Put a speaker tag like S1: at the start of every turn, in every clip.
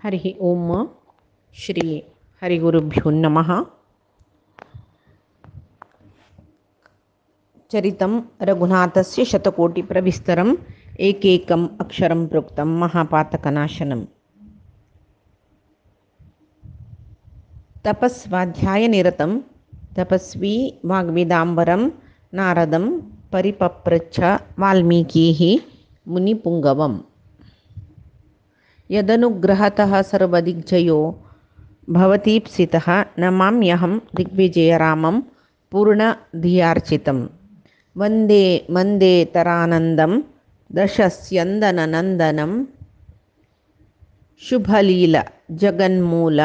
S1: हरिः ओम श्री हरिगुरुभ्यो नमः। चरितं रघुनाथस्य शतकोटिप्रविस्तरम् एकैकम् अक्षरं प्रोक्तं महापातकनाशनं। तपस्वाध्यायनिरतं तपस्वी वाग्विदाम्बरं नारदं परिपप्रच्छ वाल्मीकिः मुनिपुङ्गवम्। यदनुग्रहतः सर्वदिग्जयो भवतीप्सितः नमाम्यहं दिग्विजयरामं पूर्णधियार्चितं। वन्दे मन्देतरानन्दं दशस्यन्दननन्दनं शुभलीलजगन्मूल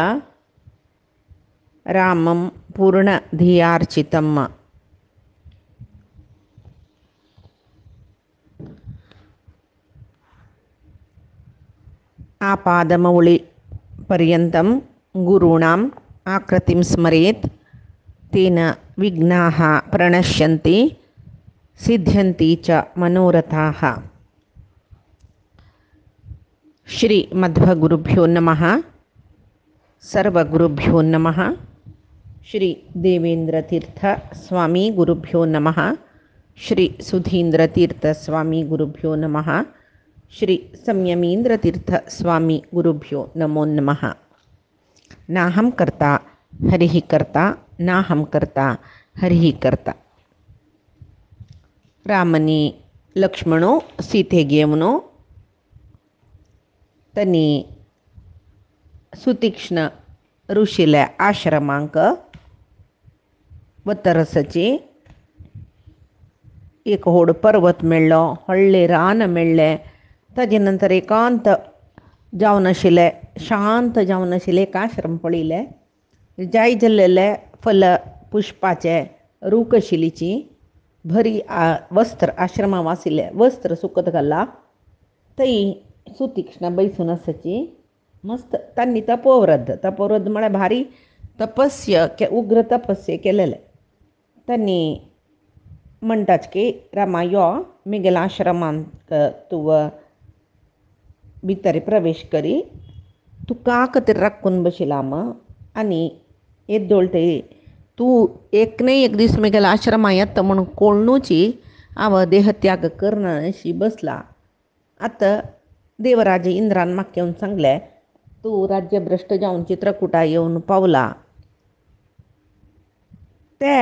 S1: रामं पूर्णधियार्चितम्। आपादमौलिपर्यन्तं गुरूणाम् आकृतिं स्मरेत् तेन विघ्नाः प्रणश्यन्ति सिद्ध्यन्ति च मनोरथाः। श्रीमध्वगुरुभ्यो नमः। सर्वगुरुभ्यो नमः। श्री देवेंद्रतीर्थ स्वामी गुरुभ्यो नमः। श्री सुधींद्रतीर्थ स्वामी गुरुभ्यो नमः। श्री संयमींद्रतीर्थ स्वामी गुरुभ्यो नमो नमः। नाहं कर्ता हरिः कर्ता नाहं कर्ता हरिः कर्ता. रामनी लक्ष्मणो सीतेगे म्हणो तनी सुतीक्ष्ण ऋषीला आश्रमांक वतरसचे एक होड पर्वत मेळ्ळो, व्हडले रान मेळ्ळें. ताजे नंतर एकांत जावन आशिल्लें, शांत जावन आशिल्लें एक आश्रम पळयलें. जाय जाल्लेले फल पुष्पाचे रूख आशिल्लीची भरी वस्त्र आश्रमां आशिल्लें वस्त्र सुकत घाला. थंय सुतीक्ष्ण बैसून आसाची मस्त तांणी तपोव्रत म्हळ्यार भारी तपस्य उग्र तपस्ये केलेले. तांणी म्हणटाच की रामा यो मिगेल आश्रमांत तूं भितर प्रवेश करी, तूं का खातीर राखून बशिलाम आनी येद्दोळटे तूं एक न्हय एक दीस मिगेल आश्रमां येता म्हणून कोणूची हांव देहत्याग करना अशी बसला. आतां देवराज इंद्रान म्हाका येवन सांगलें तूं राज्यभ्रश्ट जावन चित्रकुटा येवन पावला. ते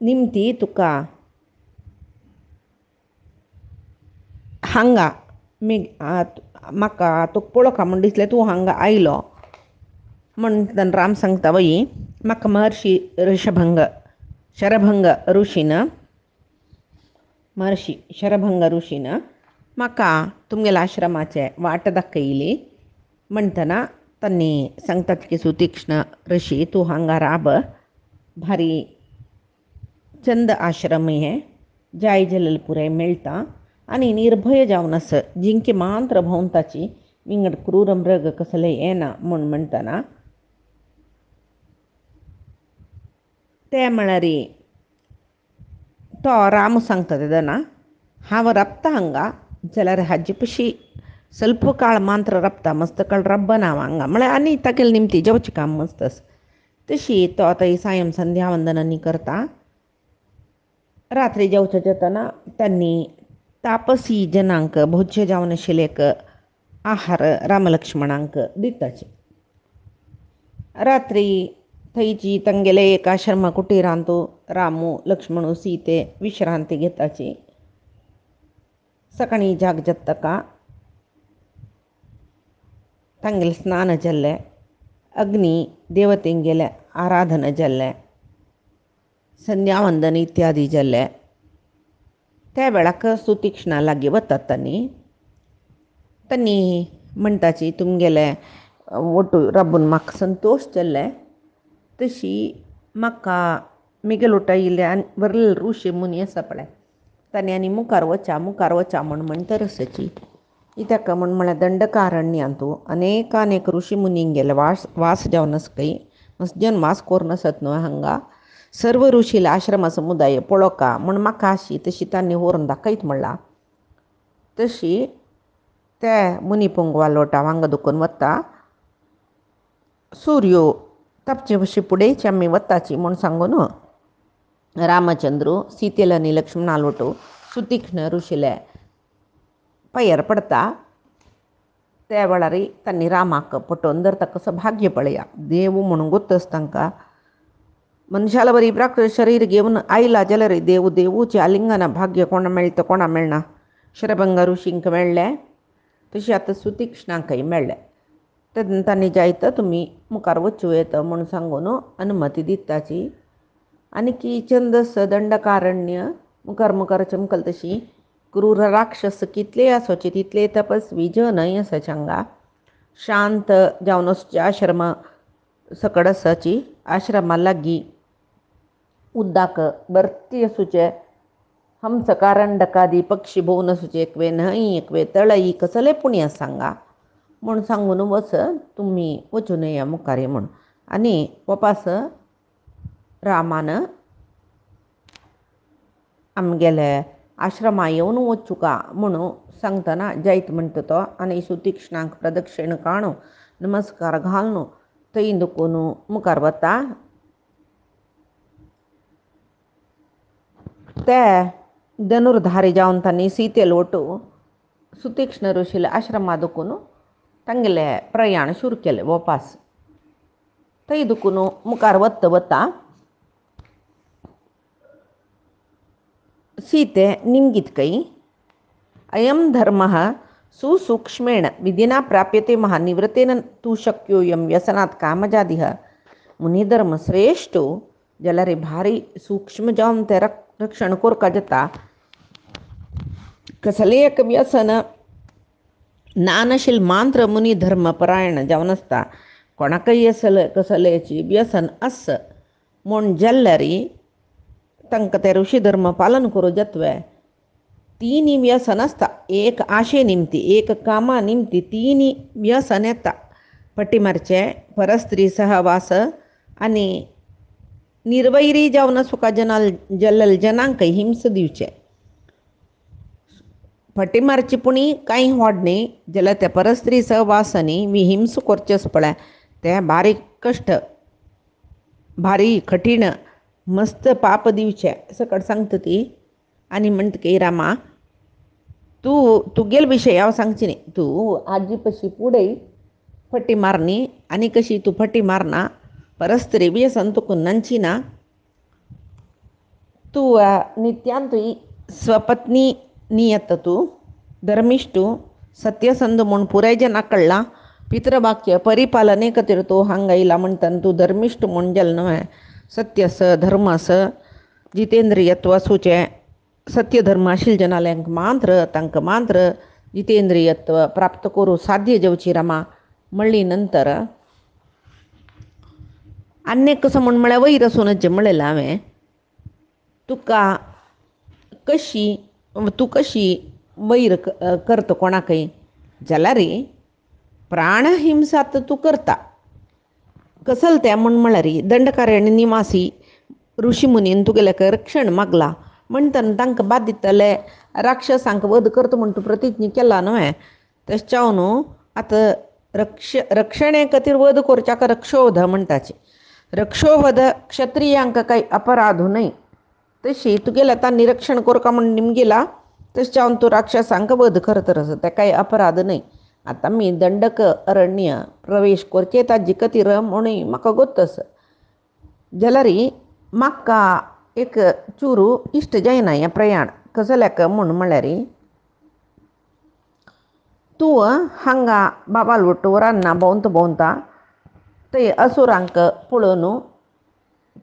S1: निमती तुका हांगा म्हाका तुका पळोवका म्हण दिसलें तूं हांगा आयलो म्हण राम सांगता वय म्हाका महर्षी शरभंग ऋषीन म्हाका तुमगेल्या आश्रमाचे वाट दाखयली म्हणटना तांणी सांगतात की सुतीक्ष्ण ऋषी तूं हांगा राब, भारी चंद आश्रम हे जाय जाल्यार पुराय मेळटा आनी निर्भय जावन आस, जिंके मात्र भोंवताची विंगड क्रूर मृग कसले येना म्हूण म्हणटना ते म्हळ्यार तो राम सांगता तेदना हांव राबता हांगा जाल्यार हाजे पशी ಸ್ವಲ್ಪ काळ मात्र राबता, मस्त काळ रब्बना हांगा म्हळ्यार आनी तागेले निमती जेवचें काम मस्त आसा. तशी तो आतां सायं संध्यावंदनांनी करता. रात्री जेवचे जेतना तांणी तापसी जनांक भोज्य जावन आशिल्ले एक आहार रामलक्ष्मणांक दिताचे. रात्री थंयची तांगेले एक आश्रमा कुटिरांत रामू लक्ष्मणू सीते विश्रांती घेताची. सकाळीं जाग जातका तांगेलें स्नान जाल्लें, अग्नी देवतेंगेलें आराधना जाल्लें, संध्यावंदन इत्यादी जाल्लें. त्या वेळाक सुतीक्ष्णा लागीं वतात तांणी म्हणटाची तुमगेले वटू राबून म्हाका संतोश जाल्लें. तशी म्हाका मिगेल उटायिल्ले आनी वरले ऋषी मुनी आसा पळय तांणी आनी मुखार वचा म्हूण म्हणटा रसाची. इत्याक म्हूण म्हळ्यार दंडकारण्यांत अनेक ऋषी मुनींगेले वास जावन आसा खंय, मसजन वास कोरून आसात न्हय हांगा. सर्व ऋषीला आश्रम समुदाय पळोवका म्हूण म्हाका अशी तशी तांणी व्हरून दाखयत म्हणला. तशी ते मुनी पोंगवा लोटा वांग दुखून वता सूर्यो तपचे वशी पुढे चम्मी वत्ताची म्हूण सांगून रामचंद्रू सीतेला आनी लक्ष्मणा लोटू सुतीक्ष्ण ऋषीले पयर पडता त्या वेळार तांणी रामाक पटोवन धरता कसं भाग्य पळया देव म्हणून गोत्तच तांकां मनशाला बरी प्राकृत शरीर घेवन आयला जाल्यार देव देवूचे आलिंगना भाग्य कोणा मेळटा कोणा मेळना शरभंगा ऋषींक मेळ्ळें तशें आतां सुतीक्ष्णांकय मेळ्ळें तेन्ना तांणी जायतं तुमी मुखार वचूं येता म्हूण सांगून अनुमती दिताची आनी छंदस दंडकारण्य मुखार मुखार चमकल तशी क्रूर राक्षस कितले आसोचे तितले तपस्वी जनय आसाचे हांगा शांत जावन वचचे आश्रम सकड आसाची आश्रमा लागीं उद्दाक भरती आसूचे हंसकारंडकादी पक्षी भोवन आसूचे एकवे न्हंय एकवे तळई कसले पुण्य सांगा म्हूण सांगून वच तुमी वचून येया मुखार म्हूण आनी वपास रामान आमगेले आश्रमा येवन वचूं का म्हणून सांगतना जायत म्हणटा तो आनी सुतीक्ष्णांक प्रदक्षिण काणू नमस्कार घालून थंय दुखून मुखार वता ते धनुर्धारी जावन तांणी सीते लोटू सुतीक्ष्ण ऋषीले आश्रमा दुखून तांगेले प्रयाण सुरू केलें वपास थंय दुखून मुखार वता सीते निमगीतकय अयं धर्मः सुसूक्ष्मेण विधिना प्राप्यते महानिवृत्तेन तु शक्योऽयं व्यसनात् कामजादिह मुनिधर्म श्रेष्ठ जाल्यार भारी सूक्ष्म जावन ते रक्षण करता जाता कसले एक व्यसन ना नाशिल मात्र मुनिधर्म परायण जावन आसता कोणाकय कसलेची व्यसन आस म्हूण जाल्यारी तांकां ते ऋषी धर्म पालन करूं जातवें तीन व्यसन आसता एक आशे निमती एक कामा निमती तीन व्यसन येता पट्टीमारचे परस्त्री सहवास आनी निर्वैरी जावन सुखा जल्लल जनांकय हिंस दिवचे पट्टीमारची पुणी कांय व्हड न्ही जाल्यार त्या परस्त्री सहवासांनी विहिंस करचेच पळय ते भारी कश्ट भारी कठीण मस्त पाप दिवचे सकट सांगता ती आनी म्हणटा की रामा तुगेल विशय हांव सांगची न्ही तूं आजी पशी फुडें फटी मारनी आनी कशी तूं फटी मारना परस्त्री व्यसन तुका नंची ना तूं नित्यान तुई स्वपत्नी नियत तूं धर्मिष्ठू सत्यसंध म्हूण पुराय जनाक कळ्ळां पितृवाक्य परिपालने खातीर तूं हांगा येयला म्हणटना तूं धर्मिष्ठ म्हूण गेल न्हय सत्यस धर्मस जितेंद्रियत्व आसूचें सत्य धर्म आशिल्ल्या जनाल्यांक मात्र तांकां मात्र जितेंद्रियत्व प्राप्त करूं साध्य जावची रामा म्हणली नंतर आनीक कसो म्हूण म्हळ्यार वयर आसूनच म्हणलेलें हांवें तुका तूं कशी वयर करता कोणाकय जाल्यार प्राणहिंसात तूं करता कसल तें म्हळ्यार दंडकारण्य निवासी ऋषी मुनीन तुगेलें रक्षण मागलां म्हणटना तांकां बाद दितले राक्षसांक वध करता म्हूण तूं प्रतिज्ञा केला न्हय तेच न्हू आतां रक्षणे खातीर वध करच्याक रक्षोवध म्हणटाचे रक्षोवध क्षत्रियांक कांय अपराध न्हय तशी तुगेलें आतां निरक्षण करता म्हूण निमगेला तशें तूं राक्षसांक वध करतरस तें कांय अपराध न्हय आतां मी दंडक अरण्य प्रवेश करचे ताजे खातीर म्हणून म्हाका गोत्तस जाल्यार म्हाका एक चुरू इश्ट जायना हें प्रयाण कसल्याक म्हळ्यार तूं हांगा बाबा लोटोरांना भोंवता थंय असुरांक पळोवन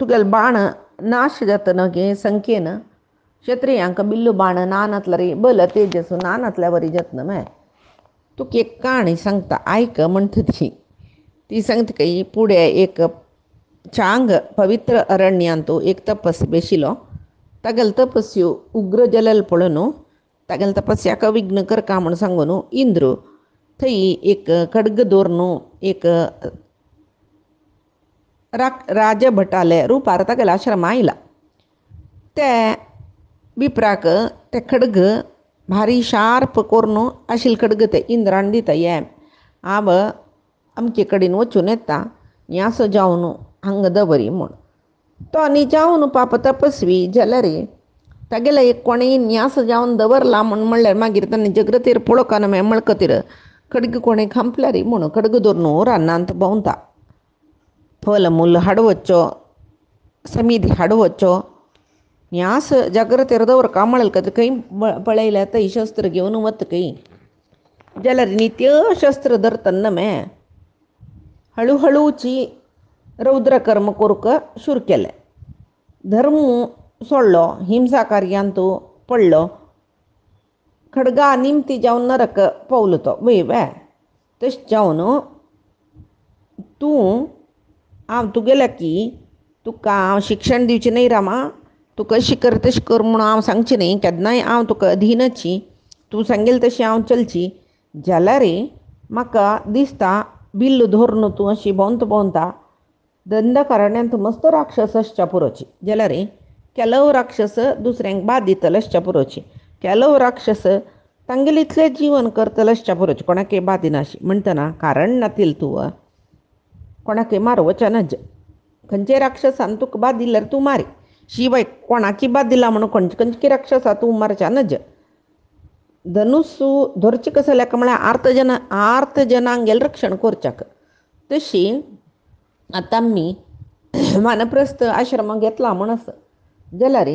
S1: तुगेले बाण नाश जाता न्हय संख्येन क्षत्रियांक बिल्लू बाण ना नातल्यार बल तेजस ना नातल्या बरी जातना न्हय तुका एक काणी सांगता आयक म्हणटा ती सांगता की फुडें एक चांग पवित्र अरण्यांत एक तपस बेशिलो तागेले तपस्यो उग्र जलल पळोवन तागेले तपस्याक विघ्न करका म्हूण सांगून इंद्र थंय एक खड्ग दवरून एक राजभटाले रुपार तागेल्या आश्रमा आयला ते विप्राक ते खड्ग भारी शार्प करून आशिल्ले खडगते इंद्रान दिता ये आब अमके कडेन वचून येता न्यासो जावन हांगा दवरी म्हूण तो आनी जावन पाप तपस्वी जाल्यार तागेलो एक कोणें न्यास जावन दवरला म्हणल्यार मागीर ताणें जगरतेर पळोवकाना मळकतीर खडग कोणें खांपल्यार म्हूण खडग धरून रानांत भोंवता फल मूल हाडवच्चो समिधी हाडवच्चो न्यास जागृतेर दवरका म्हळ्यार खंय पळयल्यार थंय शस्त्र घेवन वतकय जाल्यार नित्य शस्त्र धरतना हळू हळूची रौद्रकर्म करूंक सुरू केलें धर्म सोडलो हिंसा कार्यांत पडलो खडगा निमती जावन नरक पावलो तो वय तशें जावन तूं हांव तुगेल्या की तुका हांव शिक्षण दिवचें न्ही रामा तुका अशी कर तशी कर म्हणून हांव सांगचें न्ही केन्नाय हांव तुका अधीनची तूं सांगेल तशी हांव चलची जाल्यार म्हाका दिसता बिल्ल धरून तूं अशी भोंवता दंडकारण्यान तूं मस्त राक्षस आसच्या पुरोची जाल्यार केलो राक्षस दुसऱ्यांक बाद दितलो आसच्या पुरोची केलो राक्षस तांगेले इतलें जीवन करतलो आसच्या पुरोची कोणाकय बाद दिनाशी म्हणटना कारण नातील तूं कोणाकय मारवचें नज खंयचे राक्षसान तुका बाद दिल्यार तूं मारी शिवाय कोणाकी बाद दिला म्हणून खंयची राक्षसा तूं मारच्या नज धनुस धरचें कसो लेका म्हळ्यार आर्त जनांगेल रक्षण करच्याक तशी आतां आमी वानप्रस्थ आश्रम घेतला म्हणस जाल्यार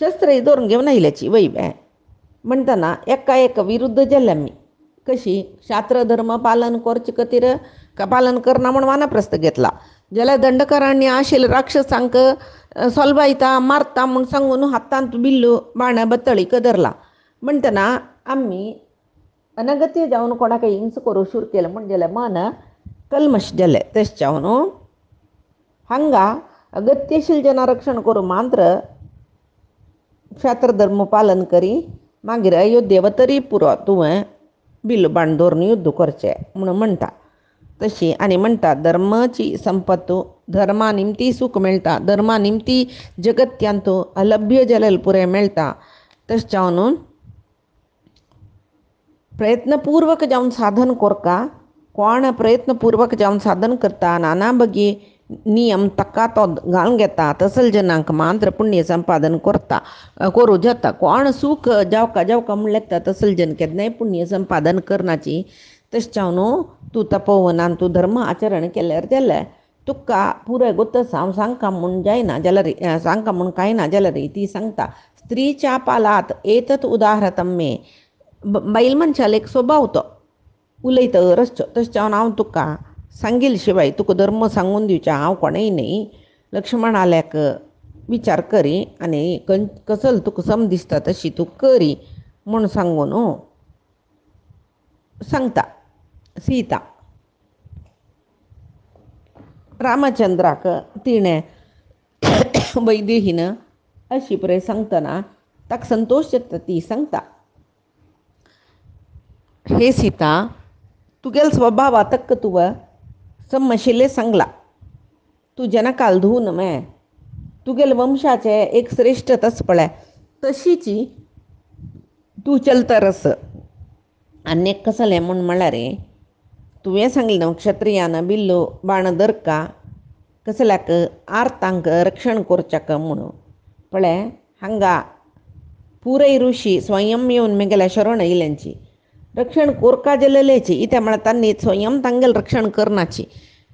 S1: शस्त्र धरून घेवन आयल्याची वय म्हणटना एका एक विरुद्ध जाल्ले आमी कशी शास्त्र धर्म पालन करचे खातीर पालन करना म्हणून वानप्रस्थ घेतला जाल्यार दंडकारांनी आशिल्ले राक्षसांक सोलवायता मारता म्हूण सांगून हातांत बिल्लू बाण बत्तळी धरला म्हणटना आमी अनगत्य जावन कोणाक हिंस करूं सुरू केलें म्हण जाल्यार मन कल्मश जालें तशें जावन हांगा अगत्यशील जना रक्षण करूं मात्र शास्त्र धर्म पालन करी मागीर अयोध्ये तरी पुरो तुवें बिल्ल बाण धरून युध्द करचें म्हणून म्हणटा तशी आनी म्हणटा धर्माची संपत्त धर्मा निमती सूख मेळटा धर्मा निमती जगत्यांत अलभ्य जालेलें पुरें मेळटा तशें जावन प्रयत्नपूर्वक जावन साधन करता कोण प्रयत्नपूर्वक जावन साधन करता नाना बगी नियम ताका तो घालून घेता तसल जनांक मात्र पुण्य संपादन करता करूं जाता कोण सूख जावका म्हण लेता तसल जन केन्नाय पुण्य संपादन करनाची तशें जावन तूं तपोवनान तूं धर्म आचरण केल्यार जाल्यार तुका पुराय गुत्तस हांव सांगता म्हूण जायना जाल्यार सांगता म्हूण कांय ना जाल्यार ती सांगता स्त्रीच्या पालात एतत उदाहरतम मे बायल मनशाला एक स्वभाव तो उलयता रसचो तशें जावन हांव तुका सांगिल शिवाय तुका धर्म सांगून दिवचें हांव कोणेय न्ही लक्ष्मण आल्याक विचार करी आनी कसल तुका सम दिसता तशी तूं करी म्हूण सांगून सांगता सीता रामचंद्राक तिणें वैदेहीन अशी पुराय सांगतना ताका संतोश जाता ती सांगता हे सीता तुगेल स्वभावातक तुवें समशिल्लें सांगला तूं जनकाल धुवन तुगेल वंशाचे एक श्रेष्ठ तस पळय तशीची तूं चलतरस आनी कसलें म्हूण म्हळ्यार तुवें सांगलें न्हू क्षत्रियान बिल्लो बाण धरका कसल्याक आर्तांक रक्षण करच्याक म्हणून पळय हांगा पुराय ऋषी स्वयं येवन मेगेल्या शरण येयल्यांची रक्षण कोरका जालेलेची इत्या म्हळ्यार तांणी स्वयं तांगेलें रक्षण करनाची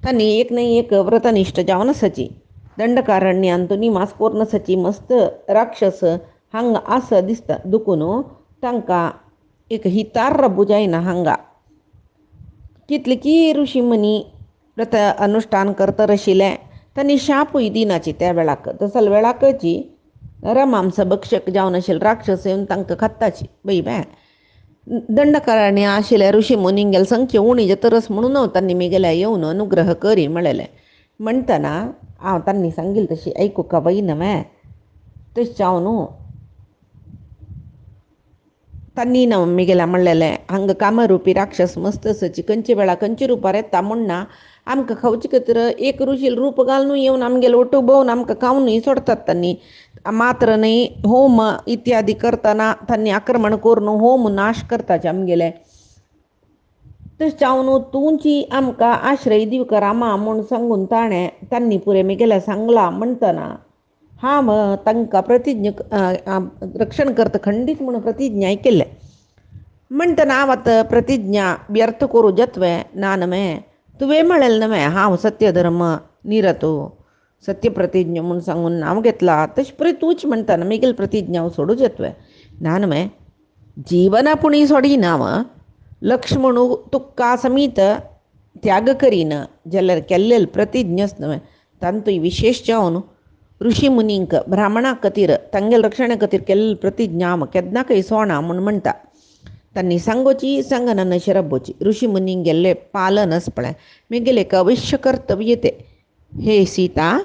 S1: तांणी एक न्ही एक व्रतनिश्ठ जावन आसाची दंडकारण्यान तूं निवास करून आसाची मस्त राक्षस हांगा आसा दिसता दुखून तांकां एक हितार बुजायना हांगा कितलीं ऋषी मुनी व्रत अनुश्ठान करतर आशिल्ले तांणी शापूय दिनाची त्या वेळाक तसल वेळाकची नरमांस भक्षक जावन आशिल्ले राक्षस येवन तांकां खाताची बाय दंडकारणी आशिल्ल्या ऋषी मुनींगेल संख्या उणी जातरस म्हणून तांणी मेगेल्या येवन अनुग्रह करी म्हळेलें म्हणटना हांव तांणी सांगिल्लें तशी आयकूंक वयना तशें जावन तन्नी न मिगेला म्हणलेले हांगा कामरुपी राक्षस मस्तसची खंयचे वेळा खंयचे रुपार येता म्हणना आमकां खावचे खातीर एक रुशील रूप घालून येवन आमगेलो ओटू भोवन आमकां खावनूय सोडतात तांणी. मात्र न्ही होम इत्यादी करतना तांणी आक्रमण करून होम नाश करताचे आमगेले. तशें जावन तुमची आमकां आश्रय दिवक रामा म्हूण सांगून तांणी पुरे मिगेल्या सांगला म्हणटना हांव तांकां रक्षण करता खंडीत म्हणून प्रतिज्ञा केले. म्हणटना हांव आतां प्रतिज्ञा व्यर्थ करूं जत्वे ना नमे तुवें म्हळेलें नवे हांव सत्य धर्म निरतो सत्य प्रतिज्ञा म्हणून सांगून नांव घेतला तशें पळय तूंच म्हणटना मिगेल प्रतिज्ञा हांव सोडूं येतवे ना नमे जीवन आपुणूय सोडिना हांव लक्ष्मणू तुका समीत त्याग करीन जाल्यार केल्लेली प्रतिज्ञाच न्हय तांतूय विशेश जावन ऋषी मुनींक ब्राह्मणा खातीर तांगेल रक्षणा खातीर केल्ली प्रतिज्ञा हांव केन्नाकय सोडना म्हूण म्हणटा. तांणी सांगोची सांगना शरबोची ऋषी मुनींक गेल्ले पालन आस पळय मिगेले एक अवश्य कर्तव्य ते हे सीता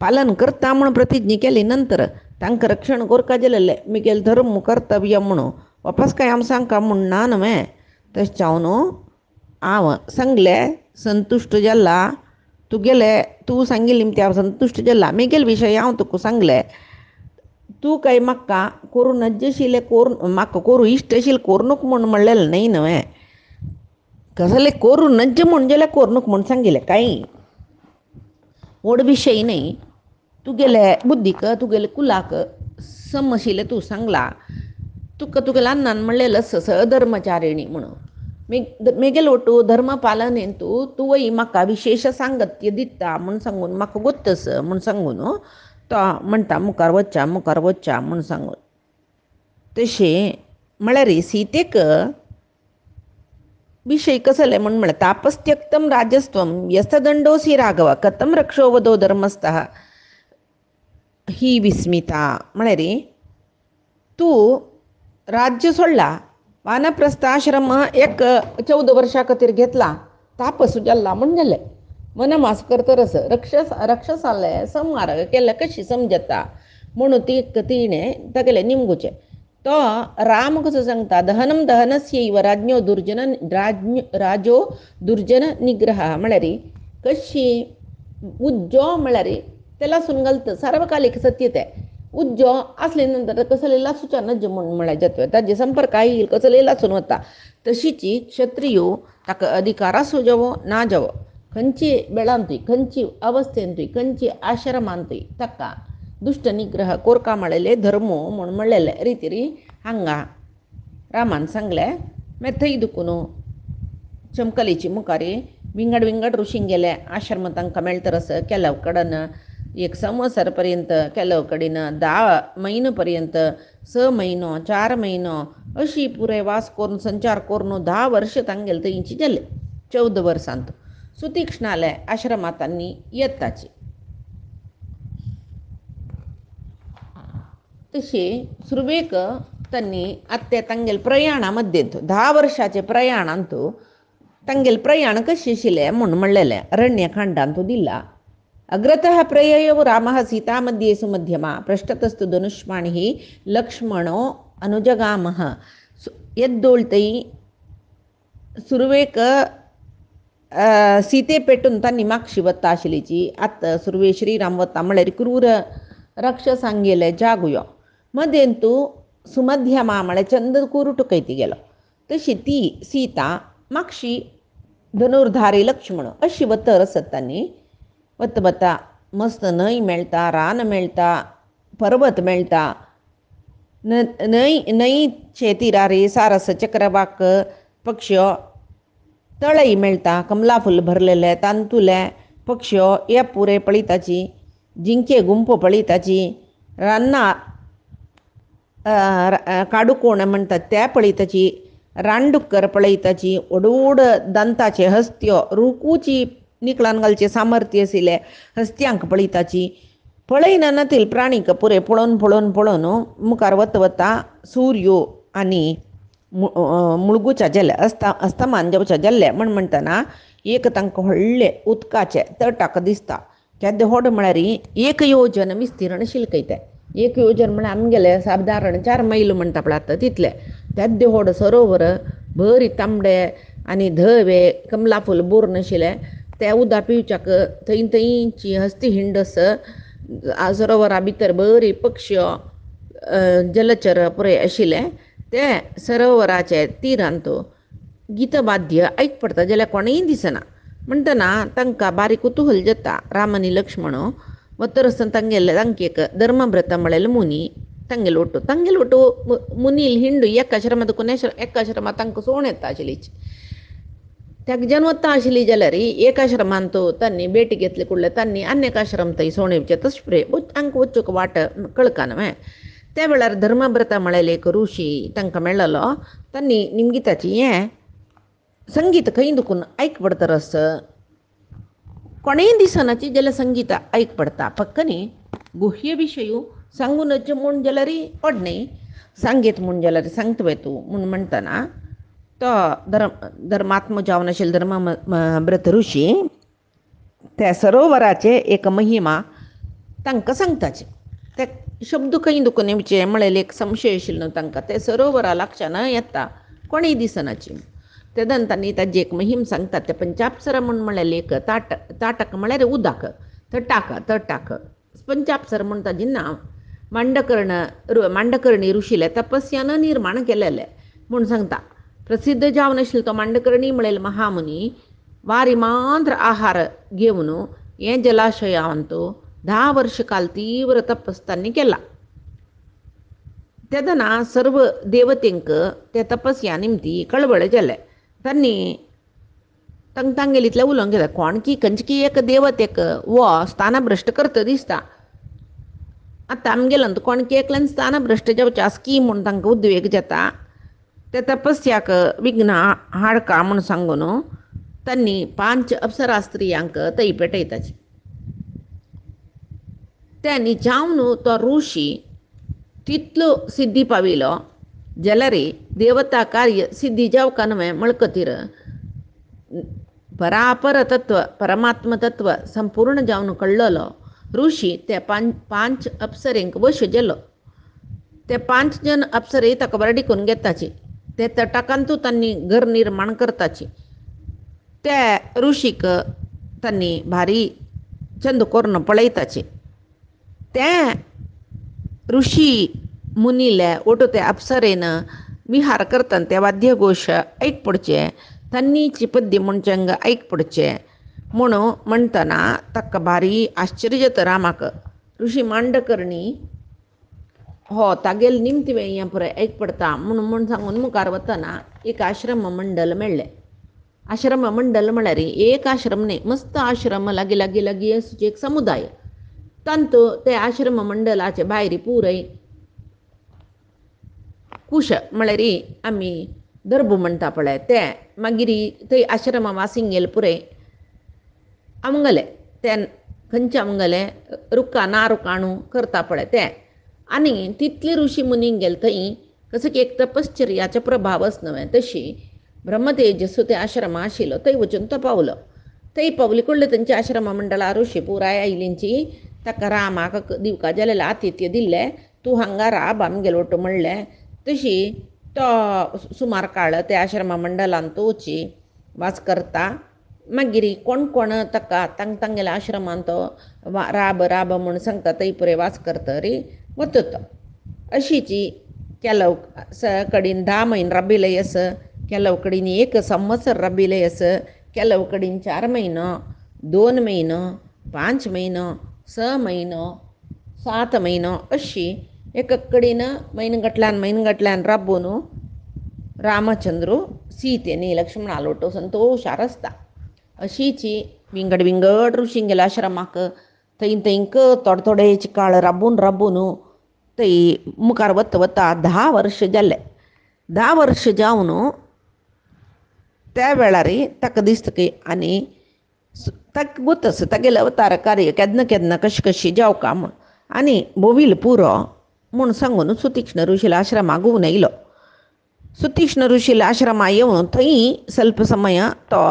S1: पालन करता म्हूण प्रतिज्ञा केली नंतर तांकां रक्षण करता जाल्यार मिगेल धर्म कर्तव्य म्हणून वापस काय हांव सांगता म्हूण ना न्हय. तशें जावन हांव सांगलें संतुश्ट जाला तुगेले तूं सांगिल्ली त्या संतुश्ट जाला मिगेल विशय हांव तुका सांगलें तूं काय म्हाका करूं नज्जशिल्लें करूं म्हाका करूं इश्ट आशिल्लें करूं म्हूण म्हणलेलें न्हय नवे कसलें करूं नज्ज म्हूण जाल्यार करूं म्हूण सांगिल्लें कांय व्हड विशय न्हय. तुगेले बुद्धीक तुगेले कुलाक सम आशिल्लें तूं सांगला तुका तुगेल्या अन्नान म्हणलेलें धर्मचारिणी म्हणून मिगेल ओटू धर्म पालन तुवय म्हाका विशेश सांगत्य दिता म्हूण सांगून म्हाका गोत्तस म्हूण सांगून तो म्हणटा मुखार वच्चा म्हूण सांगून. तशें म्हळ्यार सीतेक विशय कसले म्हूण म्हळ्यार तापस्त्यक्तम राजस्त्वम यस्तदंडोसी राघव कथम रक्षोवधो धर्मस्थः ही विस्मिता म्हळ्यार तूं राज्य सोडला वानप्रस्थाश्रम एक 14 वर्सां खातीर घेतला तापस जाल्ला म्हूण जालें वनवास करतरस राक्षसाले संहार केले कशी समजता म्हणून तिणें तागेले निमगुचे तो राम कसो सांगता दहनस्यैव राजो दुर्जन निग्रह म्हळ्यार कशी उज्जो म्हळ्यार ते लासून घालता सार्वकालिक सत्य ते उज्जो असले नंतर कसले लासूच्या नज म्हणून म्हळ्यार जातवे ताजे संपर्क येईल कसले लासून वता तशीची क्षत्रियो ताका अधिकार आसूं जावो ना जावो खंयची वेळांतूय खंयची अवस्थेंतूय खंयची आश्रमांतूय ताका दुष्ट निग्रह कोरका म्हळेले धर्मो म्हूण म्हणलेले रितीरी हांगा रामान सांगलें मागीर थंय दुखून चमकलेची मुखारी विंगड ऋषींक गेले आश्रम तांकां मेळटरस केल्या कडेन 1 संवत्सर पर्यंत केलो कडेन 10 म्हयनो पर्यंत 6 म्हयनो 4 म्हयनो अशी पुरे वास करून संचार करून 10 वर्ष तांगेले थंयची जाले 14 वर्सांत सुतीक्ष्णाले आश्रमांत तांणी येताची. तशी सुरवेक तांणी आत्ते तांगेले प्रयाणा मध्ये 10 वर्षाचे प्रयाणांत तांगेले प्रयाण कशें आशिल्लें म्हूण म्हणलेलें अरण्यकांडांत दिला. अग्रतः प्रययौ रामः सीता मध्ये सुमध्यमा पृष्ठतस्तु धनुष्माणिः लक्ष्मणो अनुजगामः ಎದ್ದೋಳ್ತೈ सुरवेक सीते पेटून तांणी मागशी वता आशिल्लीची आतां सुरवे श्रीराम वता म्हळ्यार क्रूर राक्षसांक गेले जागुयो मदें तूं सुमध्यमा म्हळ्यार चंद्रकूर टुकयती गेलो तशी ती सीता मागशी धनुर्धारी लक्ष्मण अशी वतर आसत तांणी वता मस्त न्हंय मेळटा रान मेळटा पर्वत मेळटा न्हंयचे तिरारी सारस चक्रवाक पक्ष्यो तळय मेळटा कमला फूल भरलेले तांतुले पक्ष्यो हे पुरे पळयताची जिंके गुंप पळयताची रानां काडुकोण म्हणटात ते पळयताची रानडुक्कर पळयताची ओडूड दंताचे हस्त्यो रुकूची निकळान घालचे सामर्थ्य आशिल्ले हस्त्यांक पळयताची पळयनातील प्राणीक पुरे पळोवन मुखार वता सूर्यो आनी मुळगुच्या जाले अस्तमान जावचे जाल्ले म्हणटना एक तांकां व्हडले उदकाचे तटाक दिसता केद्दे व्हड म्हळ्यार 1 योजन विस्तीर्ण शिल्कयते 1 योजन म्हळ्यार आमगेले साधारण 4 मैल म्हणटा पळय आतां तितले त्याद्य व्हड सरोवर बरी तांबडे आनी धवे कमला फूल बूर नाशिल्ले त्या उदा पिवच्याक थंय थंयची हस्ती हिंडस सरोवरा भितर बरी पक्षी जलचर पुरे आशिल्ले ते सरोवराचे तिरांत गीतवाद्य आयक पडटा जाल्यार कोणेय दिसना म्हणटना तांकां बारीक कुतूहल जाता राम आनी लक्ष्मण वतर आसतना तांकेक धर्मव्रत म्हळेले मुनी तांगेल ಒಟ್ಟು ಮುನಿಲ್ ಹಿಂಡು एकाश्रमात एकाश्रमात तांकां सोण येता आशिल्लीची त्याक जन्मता आशिल्ली जाल्यार एकाश्रमांत तांणी भेटी घेतले कुडले तांणी आनीक आश्रम थंय सोण येवचे तशें फुडें तांकां वचूंक वाट कळका न्हय त्या वेळार धर्मव्रत म्हळेले एक ऋषी तांकां मेळ्ळलो तांणी निमगीताची संगीत खंय दुखून आयक पडटा रस कोणेय दिसनाची जाल्यार संगीत आयक पडटा फक्त न्ही गुह्य विशयू सांगूनच म्हूण जाल्यार पडणे सांगीत म्हूण जाल्यार सांगतवे तूं म्हूण म्हणटना तो धर्मात्म जावन आशिल्लो धर्मव्रत ऋषी त्या सरोवराचे एक महिमा तांकां सांगताचे ते शब्द खंय दुखून येवचे म्हळेले एक संशय आशिल्लो तांकां ते सरोवरा लागच्यान येता कोणेय दिसनाची तेदन तांणी ताजी एक महिम सांगतात ते पंचाप्सरा म्हूण म्हळेले एक ताटक म्हळ्यार उदक तटाक पंचाप्सर म्हूण ताजें नांव मांडकर्णी ऋषीले तपस्यान निर्माण केलेले म्हूण सांगता प्रसिद्ध जावन आशिल्लो तो मांडकर्णी म्हळेलो महामुनी वारी मात्र आहार घेवन हे जलाशयांत 10 वर्ष काल तीव्र तपस तांणी केला तेदना सर्व देवतेंक ते तपस्या निमती कळवळ जाले तांणी तांगेलींतले उलोवंक गेले कोण की खंयची एक देवतेक वो स्थानभ्रश्ट करता दिसता आतां आमगेलो कोणकी एकल्यान स्थानभ्रश्ट जावच्या स्कीम म्हूण तांकां उद्वेग जाता ते तपस्याक विघ्न हाडका म्हूण सांगून तांणी 5 अप्सरा स्त्रियांक थंय पेटयताची त्यांनी जावन तो ऋषी तितलो सिद्धी पाविलो जाल्यार देवता कार्य सिद्धी जावका न्हय म्हळकतीर परापर तत्व परमात्म तत्व संपूर्ण जावन कळ्ळलो ऋषी ते 5 अप्सरेंक वश गेलो ते 5 जन अप्सरे ताका बरडिकून घेताची ते तटाकांतू तांणी घर निर्माण करताची ते ऋषीक तांणी भारी चंद करून पळयताचे ते ऋषी मुनीले ओटो ते अप्सरेन विहार करतना ते वाद्यघोश ऐक पडचे तांनीची पद्य म्हणचेंग ऐक पडचे म्हूण म्हणटना ताका भारी आश्चर्य जाता रामाक ऋषी मांडकर्णी हो तागेल निमती हें पुराय ऐक पडटा म्हूण सांगून मुखार वतना एक आश्रम मंडल मेळ्ळें आश्रम मंडल म्हळ्यार एक आश्रम न्ही मस्त आश्रम लागीं लागीं असो एक समुदाय तांतू ते आश्रम मंडलाचे भायर पुरय कुश म्हळ्यार आमी दर्बू म्हणटा पळय ते मागीर थंय आश्रमा वासींक गेले पुरय आमगले ते खंयचे आमगले रुखां नारुखाणू करता पळय ते आनी तितले ऋषी मुनींक गेले थंय कसो की एक तपश्चर्याचो प्रभाव न्हय तशी ब्रह्मतेजसू ते आश्रमा आशिल्लो थंय वचून तो पावलो थंय पावले कडले थंयचे आश्रमा मंडळा ऋषी पुराय आयलींची ताका रामाक दिवका जालेले आतिथ्य दिल्ले तूं हांगा राब आमगेलो वटू म्हणलें तशी तो सुमार काळ ते आश्रमा मंडलांत तोची वास करता मागीर कोण कोण ताका तांगेल्या आश्रमांत राब राब म्हूण सांगता थंय पुरे वास करता रे वता तो अशीची केलो कडेन 10 म्हयने राबिले आस केलो कडेन 1 संवत्सर राबिले आस केलो कडेन 4 म्हयनो 2 म्हयनो 5 म्हयनो 6 म्हयनो 7 म्हयनो अशी एक कडेन म्हयनगटल्यान राबून रामचंद्र सीतेनी लक्ष्मणा लोटो संतोशार आसता अशीची विंगड ऋषींगेल्या आश्रमाक थंयक थोडेच काळ राबून थंय मुखार वता 10 वर्ष जाले 10 वर्ष जावन त्या वेळार ताका दिसता की आनी ताका गुतस तागेलें अवतार कार्य केन्ना कशी जावका म्हूण आनी बोवील पुरो म्हूण सांगून सुतीक्ष्ण ऋषीला आश्रमाक घेवन येयलो सुतीक्ष्ण ऋषीला आश्रमा येवन थंय ಸ್ವಲ್ಪ समय तो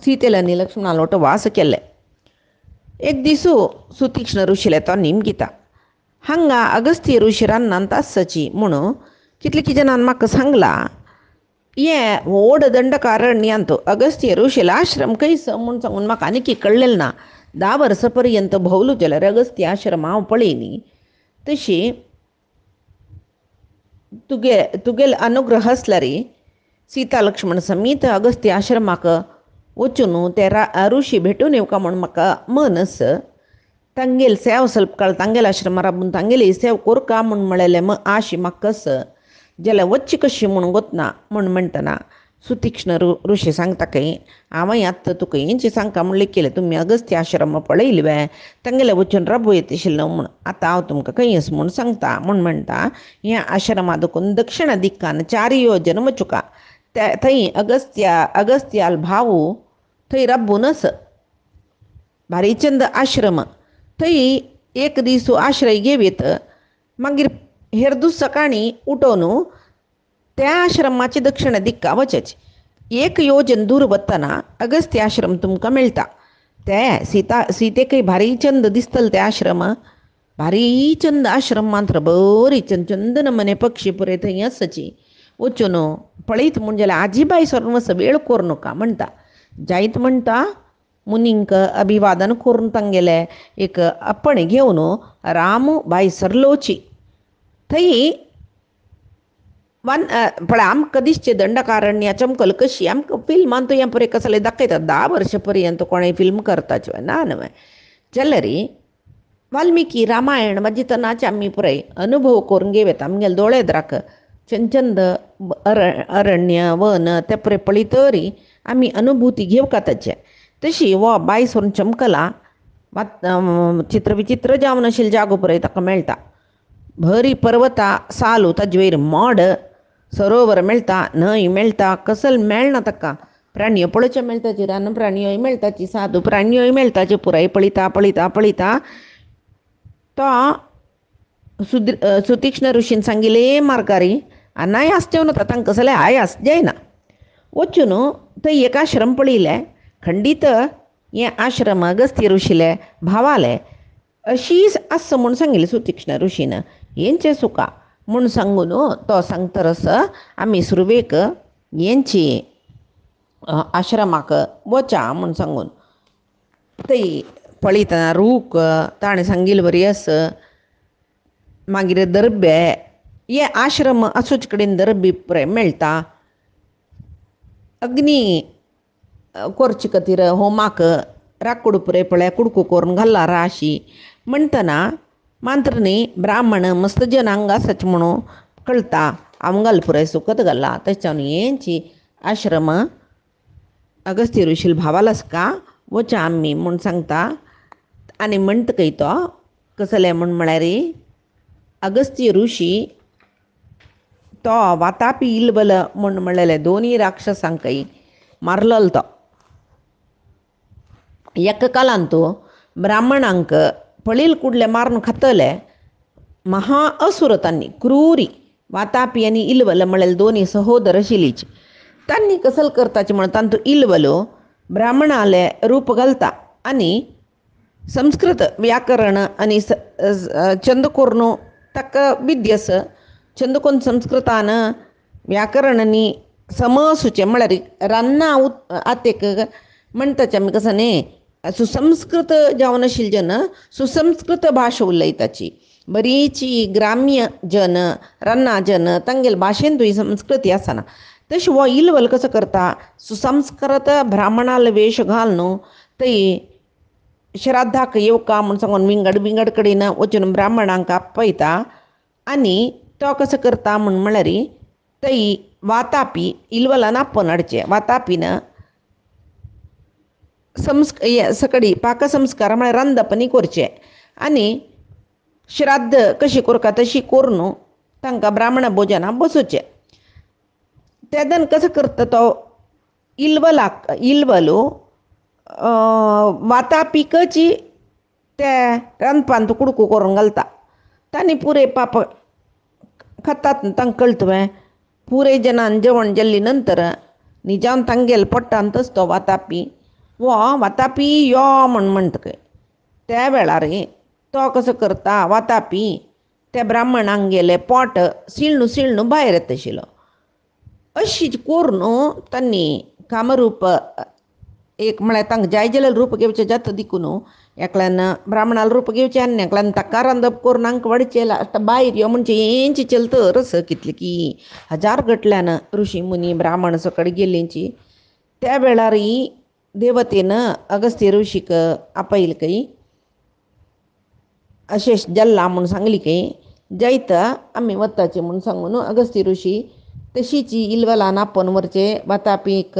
S1: सीतेलांनी लक्ष्मणा लोटो वास केले एक दिसू सुतीक्ष्ण ऋषीले तो निमगिता हांगा अगस्त्य ऋषी रान्नांत आसची म्हूण कितले जणांनी म्हाका सांगला ये व्हड दंडकारण्य अंतू अगस्त्य ऋषीला आश्रम कैस म्हूण सांगून म्हाका आनीक कळलेलें ना. 10 वर्सां पर्यंत भोंवलो जाल्यार अगस्त्य आश्रम हांव पळयली. तशी तुगेल अनुग्रह आसला रे सीता लक्ष्मण समीत अगस्त्य आश्रमाक वचून ते ऋषी भेटून येवका म्हूण म्हाका मन आस. तांगेल सेव ಸ್ವಲ್ಪ काळ तांगेल आश्रमार राबून तांगेली सेव कोरका म्हूण म्हळेलें आशी म्हाका आस. जाल्यार वच्ची कशी म्हूण गोतना म्हूण म्हणटना सुतीक्ष्ण ऋषी सांगता की हांवें आत्तां तुका हेंची सांगता म्हूण केलें. तुमी अगस्त्य आश्रम पळयले तांगेले वचून राबूं येता आशिल्लो म्हूण. आतां हांव तुमकां खंयस म्हूण सांगता म्हूण म्हणटा. हें आश्रमा देखून दक्षिण दिक्कान 4 योजन वचुका. थंय अगस्त्याल भाऊ थंय राबून आस. भारी चंद आश्रम. थंय एक दीस आश्रय घेवेत. मागीर हेर दीस सकाळीं उठोवन त्या आश्रमाची दक्षिण दिक्का वचचें. 1 योजन दूर वतना अगस्त्य आश्रम तुमकां मेळटा. ते सीतेकय भारी चंद दिसतलो ते आश्रम. भारी चंद आश्रम मात्र बरी चंद नमने पक्षी पुरे थंय आसची. वचून पळयत म्हूण जाल्यार आजीबाई सर्वस वेळ कोर नाका म्हणटा. जायत म्हणटा मुनींक अभिवादन करून तांगेले एक अपणे घेवन रामू बाई सरलोची थंय पळय आमकां दिसचें दंडकारण्य चमकल कशी आमकां फिल्मान तुवें पळय कसलें दाखयतात 10 वर्सां पर्यंत कोणें फिल्म करताचे ना न्हय. जाल्यार वाल्मिकी रामायण वाजितनाचे आमी पळय अनुभव करून घेवेत. आमगेले दोळेद्राक चंद अरण्य वन ते पळय पळयतरी आमी अनुभुती घेवका ताचे. तशी वो बाय सोरून चमकला चित्रविचित्र जावन आशिल्ले जागो पळय ताका मेळटा. भरी पर्वता सालू ताजे वयर मोड सरोवर मेळटा. न्हंय मेळटा. कसल मेळना ताका. प्राणयो पळोवचे मेळटाचे. रान प्राणयोय मेळटाची. सादू प्राणयोय मेळटाचे. पुराय पळयता तो सुतीक्ष्ण ऋषीन सांगिल्ले मार्गारी आनाय आसचें ना तांकां कसलें हाय आसचें वचून थंय एक आश्रम पळयलें. खंडीत हें आश्रम अगस्त्य ऋषीले भावाले अशीच आस म्हूण सांगिल्लें सुतीक्ष्ण ऋषीन. हेंचें सुका म्हूण सांगून तो सांगतरस आमी सुरवेक हेंची आश्रमाक वचा म्हूण सांगून थंय पळयतना रूख ताणें सांगिल्लें बरी आस. मागीर दर्बे हे आश्रम आसूचे कडेन दर्बे पळय मेळटा. अग्नी करचे खातीर होमाक राकूड पुरे पळय कुडको करून घाला राशी म्हणटना मात्र न्ही ब्राह्मण मस्त जनांग आसाचे म्हणून कळटा. आमगाल पुराय सुकत घाला तेच्यान हेंची आश्रम अगस्त्य ऋषी भावाला आसका वचा आमी म्हूण सांगता. आनी म्हणटकय तो कसलें म्हूण म्हळ्यार अगस्त्य ऋषी तो वातापी इल्बल म्हूण म्हणलेलें 2 राक्षसांकय मारलेलो तो. एका कालान तो ब्राह्मणांक पळयल कुडले मारून खातले. महा असुर तांणी क्रूरी वातापी आनी इल्वल म्हळ्यार 2 सहोदर आशिल्लीच. तांणी कसल करताचे म्हण तांतू इल्वलो ब्राह्मणाले रूप घालता आनी संस्कृत व्याकरण आनी छंद करून ताका विद्यस छंद करून संस्कृतान व्याकरण आनी समसूचे म्हळ्यार रान्ना आतेक म्हणटाचे आमी कसं न्ही सुसंस्कृत जावन आशिल्ले जन सुसंस्कृत भाशा उलयताची. बरीची ग्राम्य जन रान्ना जन तांगेले भाशेंतूय संस्कृती आसना. तशें हो इल्वल कसो करता सुसंस्कृत ब्राह्मणाले वेश घालून थंय श्राद्धाक येवका म्हूण सांगून विंगड कडेन वचून ब्राह्मणांक आपयता. आनी तो कसो करता म्हूण म्हळ्यार थंय वातापी इल्वलान आपोवन हाडचें. वातापीन सकडी पाकसंस्कार म्हळ्यार रांदपणी करचें आनी श्राद्ध कशी करता तशी करून तांकां ब्राह्मण भोजनाक बसोवचें. तेदन कसो करता तो इल्वलो वातापिकची ते रांदपांत कुडको करून घालता. तांणी पुरे पाप खातात तांकां कळटा तुवें. पुरे जनान जेवण जेल्ली नंतर न्हिजावन तांगेले पोट्टांतच तो वातापी वो वातापी यो म्हूण म्हणटकय त्या वेळार तो कसो करता वातापी त्या ब्राह्मणांक गेले पोट सिळणू भायर येत आशिल्लो. अशीच करून तांणी कामरूप एक म्हळ्यार तांकां जाय जाल्यार रूप घेवचें जाता देखून एकल्यान ब्राह्मणाल रूप घेवचें आनी एकल्यान ताका रांदप करून हांक वाडचें. लास्ट भायर यो म्हणजे हेंची चलतर कितले की हजार गटल्यान ऋषी मुनी ब्राह्मण सकट गेलींची. त्या वेळार देवतेन अगस्त्य ऋषीक आपयल खंय अशें जल्ला म्हूण सांगली खंय जैत आमी वताचें म्हूण सांगून अगस्त्य ऋषी तशीच इल्वलान आपोवन व्हरचें वातापीक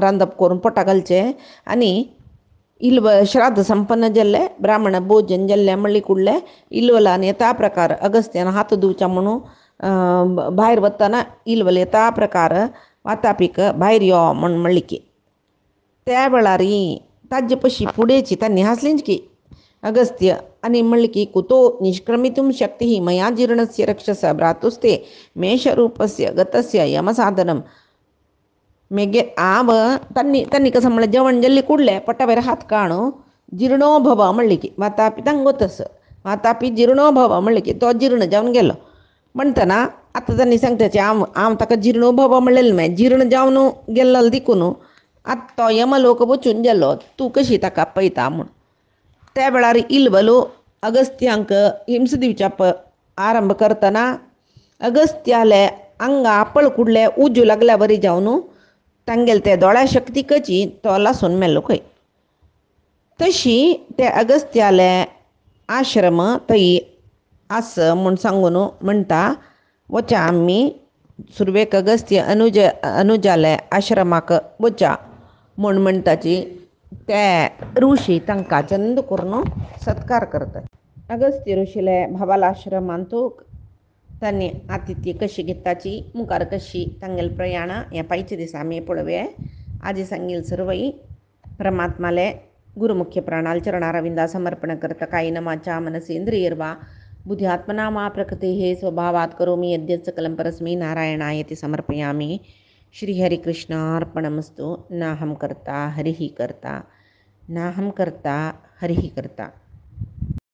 S1: रांदप करून पोटा घालचें आनी इल्व श्राद्ध संपन्न जाल्लें ब्राह्मण भोजन जाल्लें म्हणली कुडलें इल्वलान येता प्रकार अगस्त्यान हात धुवचा म्हणून भायर वतना इल्वल येता प्रकार वातापीक भायर यो म्हूण म्हणली की त्या वेळार ताजे पशी फुडेंची तांणी हांसलींच की अगस्त्य आनी म्हणलें की कुतो निष्क्रमितुं शक्तिः मया जीर्णस्य रक्षसा भ्रातुस्ते मेषरूपस्य गतस्य यमसाधनम मेगे आव तांणी कसं म्हणलें जेवण जाल्लें कुडलें पोटा भायर हात काणू जिर्णो भव म्हणलें की वातापी तांकां गोतस वातापी जिर्णो भव म्हणलें की तो जीर्ण जावन गेलो. म्हणटना आतां तांणी सांगताचें हांव ताका जिर्णो भव म्हणलेलें न्हय जीर्ण जावन गेल्लो देखून आतां तो यमलोक वचून गेलो तूं कशी ताका पळयता म्हूण. त्या वेळार इल्वलो अगस्त्यांक हिंस दिवच्या आरंभ करतना अगस्त्याले आंगा आपळ कुडले उजू लागल्या बरी जावन तांगेले ते दोळ्या शक्तीकची तो लासून मेल्लो खंय. तशी ते अगस्त्याले आश्रम थंय आस म्हूण सांगून म्हणटा वचा आमी सुरवेक अगस्त्य अनुजाले आश्रमाक वचा म्हूण म्हणटाची ते ऋषी तांकां चंद करून सत्कार करतात. अगस्त्य ऋषीले भावाला आश्रमांत तांणी आतिथ्य कशी घेताची मुखार कशी तांगेल प्रयाण ह्या पांयचे दिसा आमी पळोवया. आजी सांगील सर्वई परमात्माले गुरुमुख्य प्राणाल चरणारविंदा समर्पण करता कायेन वाचा मनसेंद्रियर्वा बुद्ध्यात्मना मा प्रकृतेः स्वभावात् करोमि यद्यत् सकलं परस्मै नारायणायति समर्पयामि. श्रीहरिकृष्णार्पणमस्तु. नाहं कर्ता हरिः कर्ता नाहं कर्ता हरिः कर्ता.